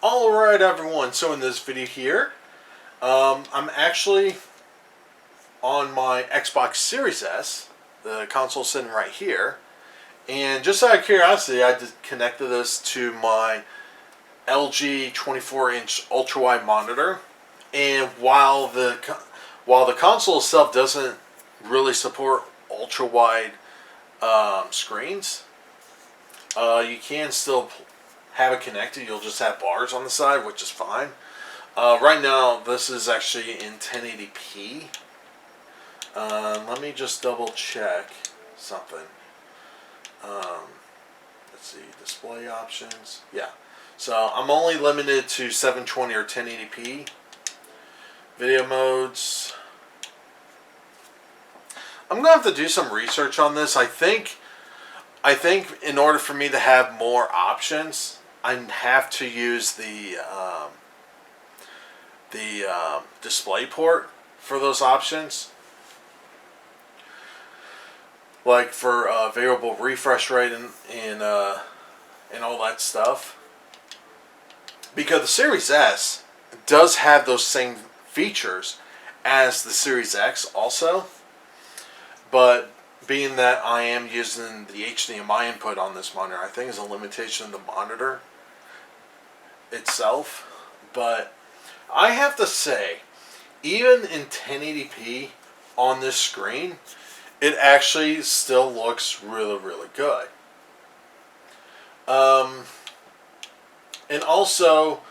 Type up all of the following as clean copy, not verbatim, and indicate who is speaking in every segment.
Speaker 1: Alright everyone, so in this video here, I'm actually on my Xbox Series S, the console sitting right here, and just out of curiosity I just connected this to my LG 24-inch ultra-wide monitor, and while the console itself doesn't really support ultra-wide screens, you can still have it connected. You'll just have bars on the side, which is fine. Right now, this is actually in 1080p. Let me just double check something. Let's see, display options. Yeah, so I'm only limited to 720 or 1080p. Video modes. I'm gonna have to do some research on this. I think in order for me to have more options, I have to use the display port for those options, like for variable refresh rate and all that stuff. Because the Series S does have those same features as the Series X also, but being that I am using the HDMI input on this monitor, I think is a limitation of the monitor itself. But I have to say, even in 1080p on this screen, it actually still looks really, really good. And also,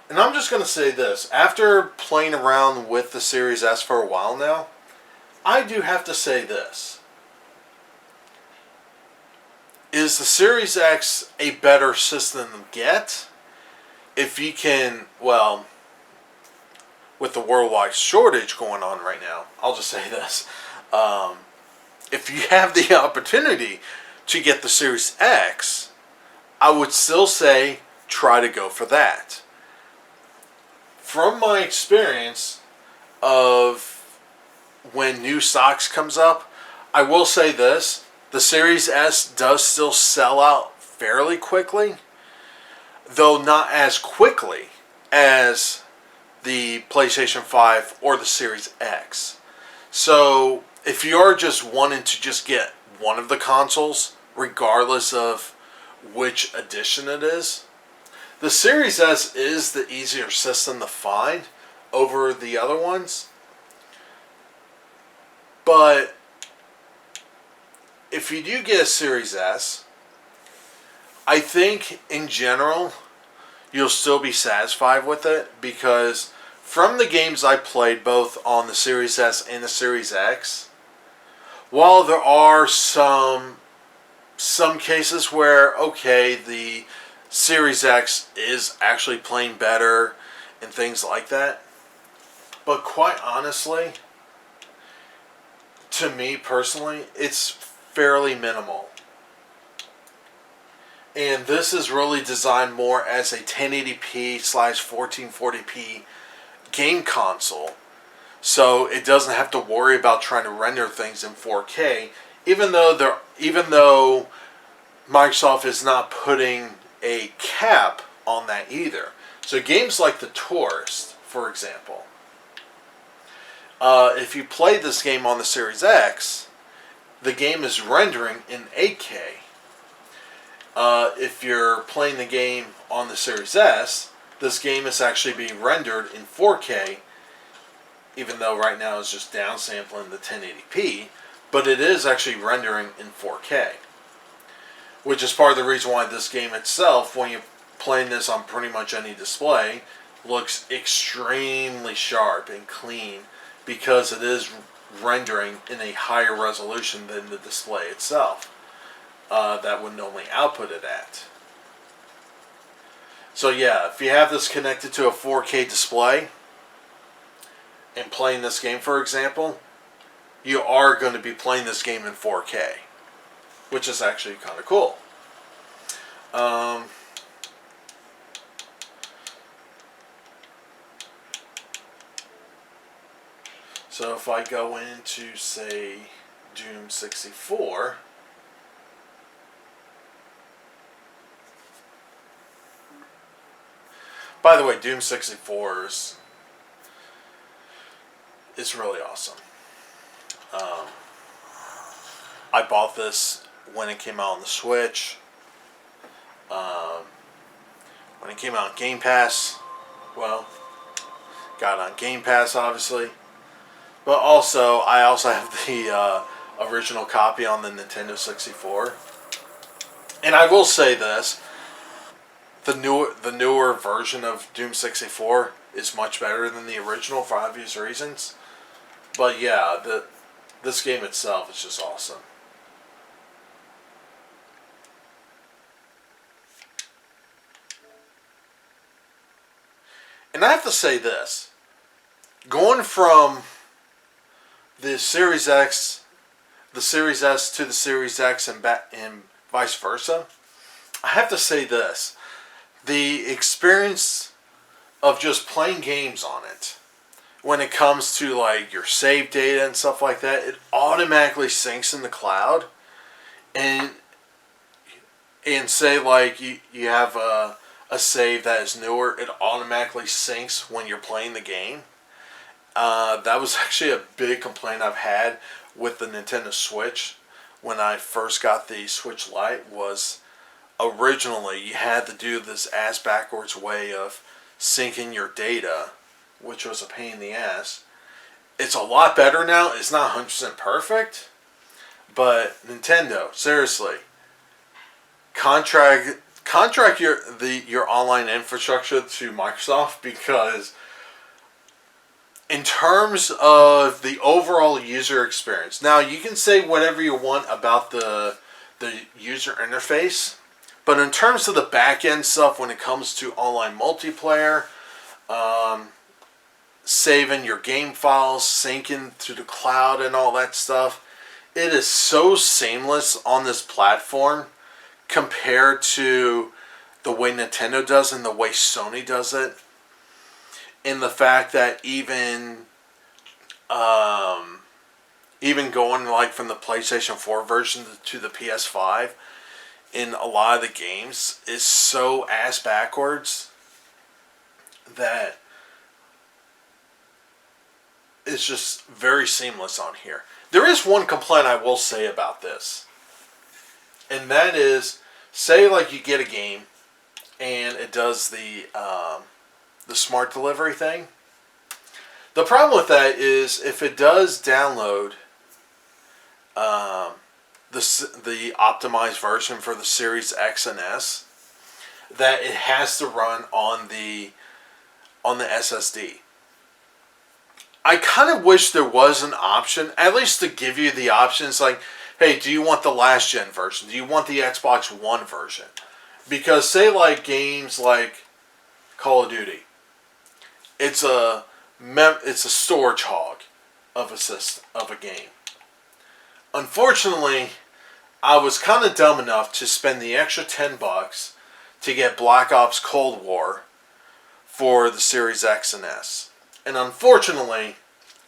Speaker 1: and I'm just going to say this, after playing around with the Series S for a while now, I do have to say this. Is the Series X a better system to get? If you can, well, with the worldwide shortage going on right now, I'll just say this. If you have the opportunity to get the Series X, I would still say try to go for that. From my experience of when new stocks comes up, I will say this. The Series S does still sell out fairly quickly, though not as quickly as the PlayStation 5 or the Series X. So if you're just wanting to just get one of the consoles, regardless of which edition it is, the Series S is the easier system to find over the other ones. But if you do get a Series S, I think in general you'll still be satisfied with it, because from the games I played both on the Series S and the Series X, while there are some cases where, okay, the Series X is actually playing better and things like that, but quite honestly, to me personally, it's fairly minimal. And this is really designed more as a 1080p/1440p game console, so it doesn't have to worry about trying to render things in 4K. Even though Microsoft is not putting a cap on that either. So games like The Tourist, for example, if you play this game on the Series X, the game is rendering in 8K. If you're playing the game on the Series S, this game is actually being rendered in 4K, even though right now it's just downsampling the 1080p, but it is actually rendering in 4K. Which is part of the reason why this game itself, when you're playing this on pretty much any display, looks extremely sharp and clean, because it is rendering in a higher resolution than the display itself. That would normally output it at. So yeah, if you have this connected to a 4K display and playing this game, for example, you are going to be playing this game in 4K, which is actually kind of cool. So if I go into, say, Doom 64, By the way, Doom 64 is really awesome. Um, I bought this when it came out on the Switch. Um, when it came out on Game Pass, well, got it on Game Pass, obviously. But also, I also have the original copy on the Nintendo 64. And I will say this: the newer version of Doom 64 is much better than the original for obvious reasons. But yeah, this game itself is just awesome. And I have to say this: going from the Series X, the Series S to the Series X, and vice versa, I have to say this: the experience of just playing games on it, when it comes to like your save data and stuff like that, it automatically syncs in the cloud, and say like you have a save that is newer, it automatically syncs when you're playing the game. That was actually a big complaint I've had with the Nintendo Switch when I first got the Switch Lite. Was originally you had to do this ass backwards way of syncing your data, which was a pain in the ass. It's a lot better now. It's not 100% perfect, but Nintendo, seriously, contract your online infrastructure to Microsoft, because in terms of the overall user experience, now you can say whatever you want about the user interface, but in terms of the back end stuff, when it comes to online multiplayer, saving your game files, syncing to the cloud, and all that stuff, it is so seamless on this platform compared to the way Nintendo does and the way Sony does it. In the fact that even going like from the PlayStation 4 version to the PS5 in a lot of the games is so ass backwards that it's just very seamless on here. There is one complaint I will say about this, and that is, say like you get a game and it does the smart delivery thing. The problem with that is if it does download the optimized version for the Series X and S, that it has to run on the SSD. I kind of wish there was an option, at least to give you the options like, hey, do you want the last gen version? Do you want the Xbox One version? Because say like games like Call of Duty, it's a storage hog of a game. Unfortunately, I was kind of dumb enough to spend the extra $10 to get Black Ops Cold War for the Series X and S. And unfortunately,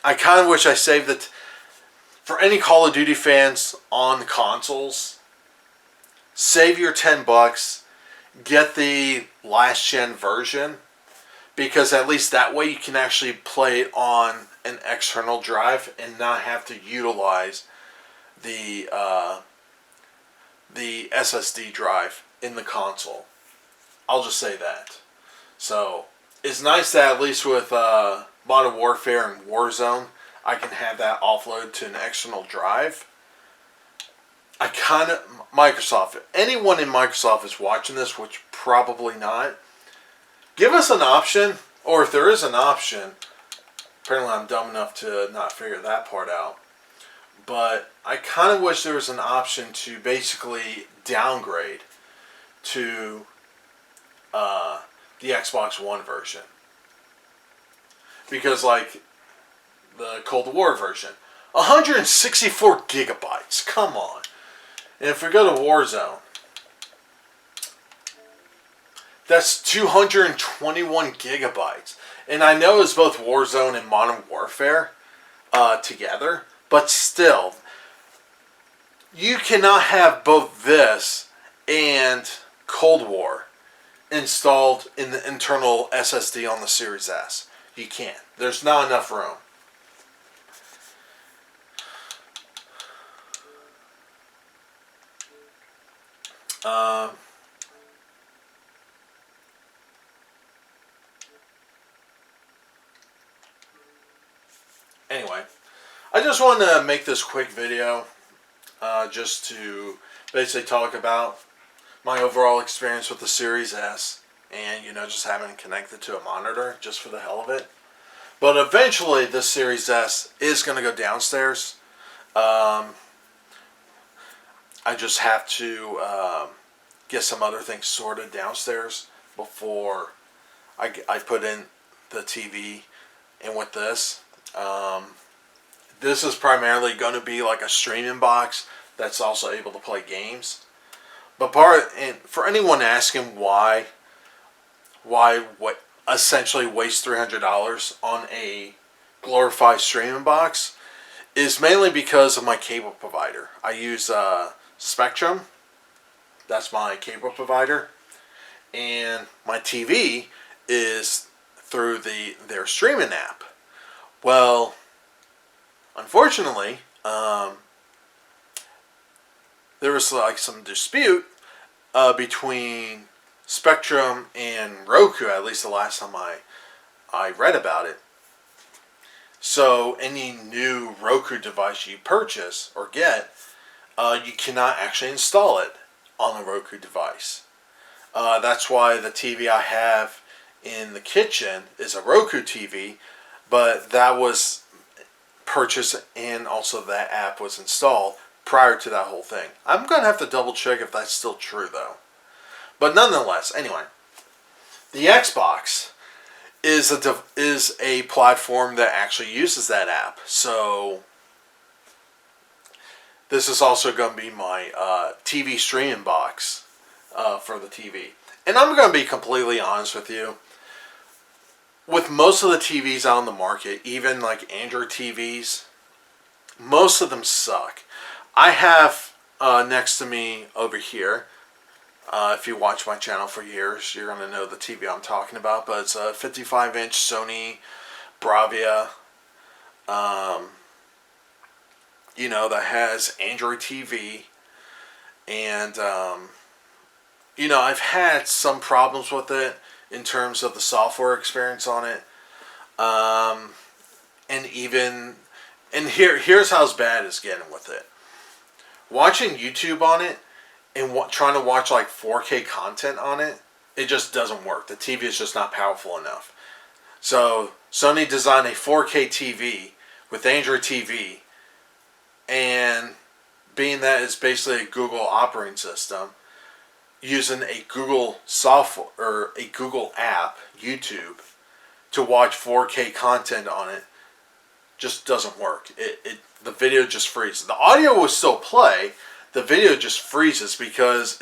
Speaker 1: I kind of wish I saved it for any Call of Duty fans on consoles. Save your $10, get the last gen version, because at least that way you can actually play it on an external drive and not have to utilize the SSD drive in the console. I'll just say that. So it's nice that at least with Modern Warfare and Warzone, I can have that offload to an external drive. Microsoft, if anyone in Microsoft is watching this, which probably not, give us an option, or if there is an option, apparently I'm dumb enough to not figure that part out, but I kind of wish there was an option to basically downgrade to the Xbox One version. Because like the Cold War version, 164 gigabytes, come on. And if we go to Warzone, that's 221 gigabytes. And I know it's both Warzone and Modern Warfare together, but still, you cannot have both this and Cold War installed in the internal SSD on the Series S. You can't. There's not enough room. Anyway, I just wanted to make this quick video just to basically talk about my overall experience with the Series S and, just having it connected to a monitor just for the hell of it. But eventually this Series S is going to go downstairs. I just have to get some other things sorted downstairs before I put in the TV in with this. This is primarily going to be like a streaming box that's also able to play games. But for anyone asking why what essentially waste $300 on a glorified streaming box is mainly because of my cable provider. I use Spectrum. That's my cable provider, and my TV is through their streaming app. Well, unfortunately, there was like some dispute between Spectrum and Roku, at least the last time I read about it. So any new Roku device you purchase or get, you cannot actually install it on a Roku device. That's why the TV I have in the kitchen is a Roku TV, but that was purchased and also that app was installed prior to that whole thing. I'm going to have to double check if that's still true though. But nonetheless, anyway, the Xbox is a platform that actually uses that app. So this is also going to be my TV streaming box for the TV. And I'm going to be completely honest with you. With most of the TVs out on the market, even like Android TVs, most of them suck. I have next to me over here, if you watch my channel for years, you're going to know the TV I'm talking about. But it's a 55-inch Sony Bravia, that has Android TV. And, I've had some problems with it in terms of the software experience on it. And here's how bad it's getting with it. Watching YouTube on it and trying to watch like 4K content on it, it just doesn't work. The TV is just not powerful enough. So Sony designed a 4K TV with Android TV, and being that it's basically a Google operating system, using a Google software or a Google app, YouTube, to watch 4K content on it just doesn't work. The video just freezes. The audio will still play. The video just freezes because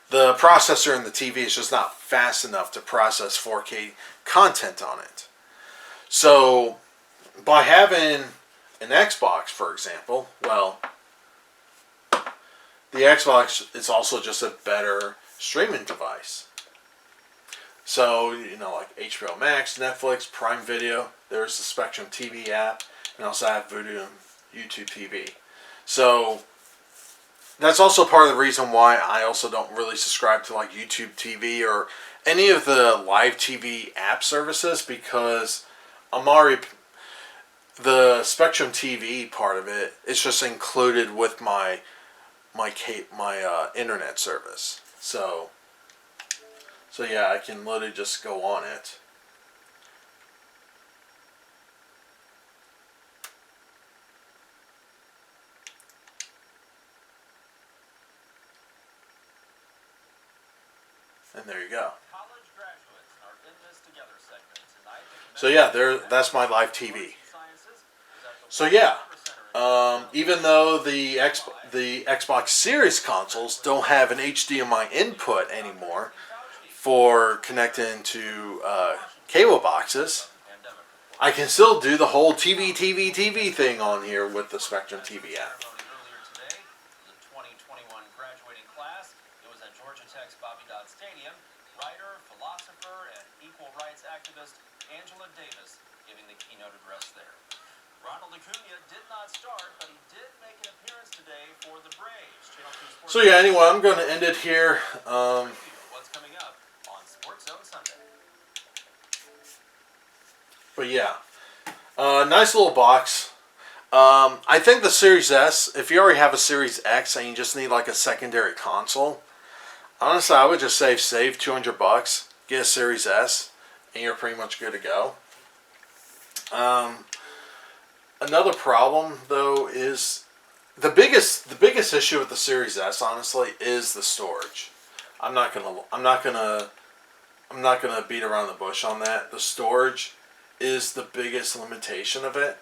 Speaker 1: the processor in the TV is just not fast enough to process 4K content on it. So by having an Xbox, for example, well, the Xbox is also just a better streaming device. So, like HBO Max, Netflix, Prime Video, there's the Spectrum TV app, and also have Vudu and YouTube TV. So that's also part of the reason why I also don't really subscribe to like YouTube TV or any of the live TV app services, because the Spectrum TV part of it is just included with my internet service. So yeah, I can literally just go on it. And there you go. So yeah, that's my live TV. So yeah, even though the Xbox Series consoles don't have an HDMI input anymore for connecting to cable boxes, I can still do the whole TV thing on here with the Spectrum TV app.
Speaker 2: writer, philosopher, and equal rights activist Angela Davis giving the keynote address there. Ronald Acuna did not start, but he did make an appearance today for the Braves. Channel 2 Sports.
Speaker 1: So yeah, anyway, I'm going to end it here.
Speaker 2: What's coming up on Sports Zone Sunday?
Speaker 1: But yeah, nice little box. I think the Series S, if you already have a Series X and you just need like a secondary console, honestly, I would just save $200, get a Series S, and you're pretty much good to go. Another problem though is the biggest issue with the Series S, honestly, is the storage. I'm not gonna beat around the bush on that. The storage is the biggest limitation of it.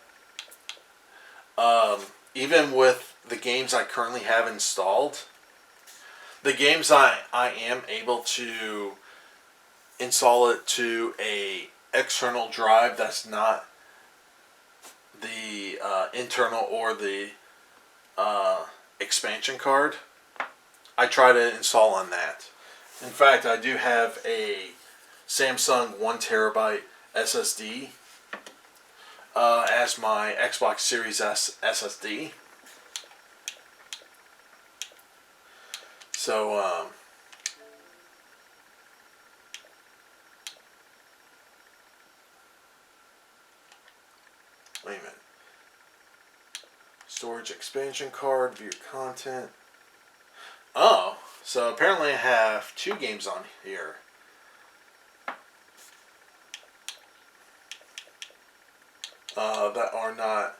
Speaker 1: Even with the games I currently have installed, the games I am able to install it to a external drive that's not the internal or the expansion card, I try to install on that. In fact, I do have a Samsung 1TB SSD as my Xbox Series S SSD. So, wait a minute. Storage expansion card, view content. Oh, so apparently I have 2 games on here. That are not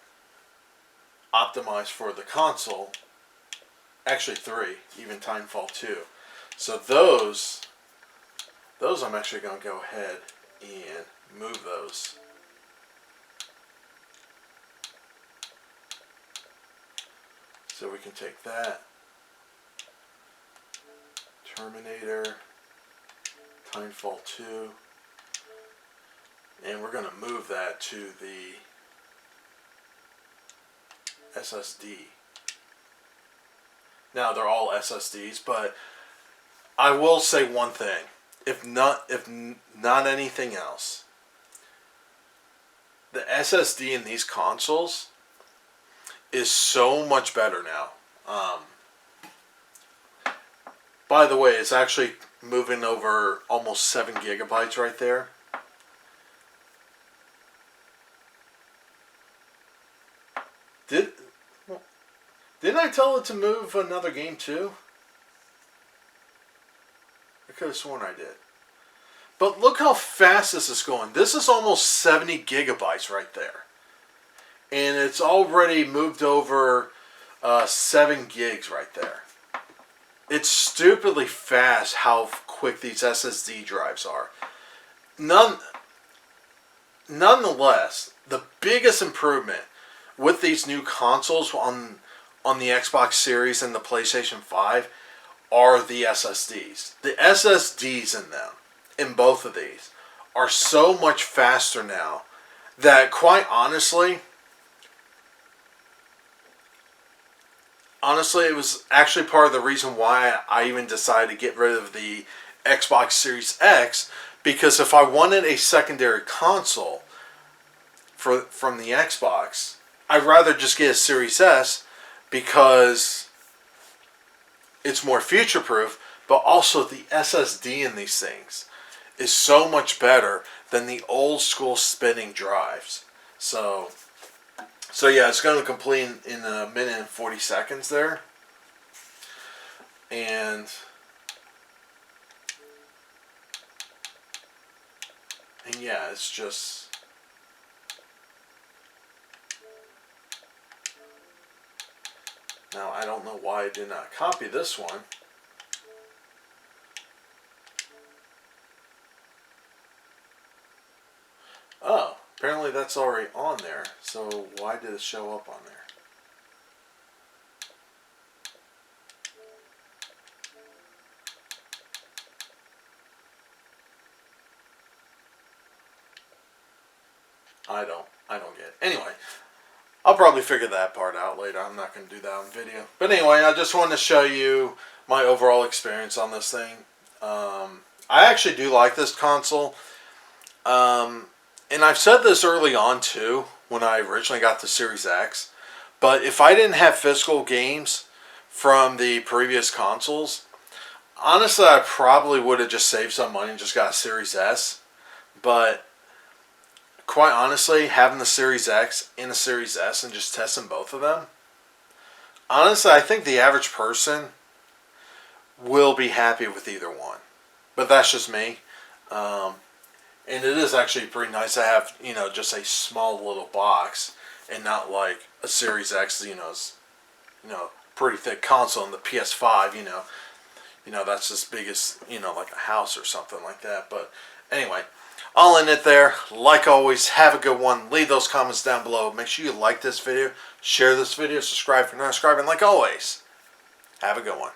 Speaker 1: optimized for the console. Actually 3, even Titanfall 2. So those I'm actually going to go ahead and move those. So we can take that, Terminator, Titanfall 2, and we're going to move that to the SSD. Now they're all SSDs, but I will say one thing: if not anything else, the SSD in these consoles is so much better now. By the way, it's actually moving over almost 7 gigabytes right there. Didn't I tell it to move another game too? I could have sworn I did. But look how fast this is going. This is almost 70 gigabytes right there. And it's already moved over 7 gigs right there. It's stupidly fast how quick these SSD drives are. Nonetheless, the biggest improvement with these new consoles on the Xbox Series and the PlayStation 5 are the SSDs. The SSDs in them, in both of these, are so much faster now that, quite honestly, it was actually part of the reason why I even decided to get rid of the Xbox Series X, because if I wanted a secondary console from the Xbox, I'd rather just get a Series S because it's more future-proof, but also the SSD in these things is so much better than the old school spinning drives. So yeah, it's going to complete in 1 minute and 40 seconds there. And yeah, it's just... Now, I don't know why I did not copy this one. Oh, apparently that's already on there. So why did it show up on there? I don't get it. Anyway, I'll probably figure that part out later. I'm not going to do that on video. But anyway, I just wanted to show you my overall experience on this thing. I actually do like this console. And I've said this early on too, when I originally got the Series X. But if I didn't have physical games from the previous consoles, honestly, I probably would have just saved some money and just got a Series S. But quite honestly, having the Series X and the Series S and just testing both of them, honestly, I think the average person will be happy with either one. But that's just me. And it is actually pretty nice to have, just a small little box and not like a Series X, is, pretty thick console and the PS5, that's as big as, like a house or something like that. But anyway, I'll end it there. Like always, have a good one. Leave those comments down below. Make sure you like this video, share this video, subscribe if you're not subscribing. Like always, have a good one.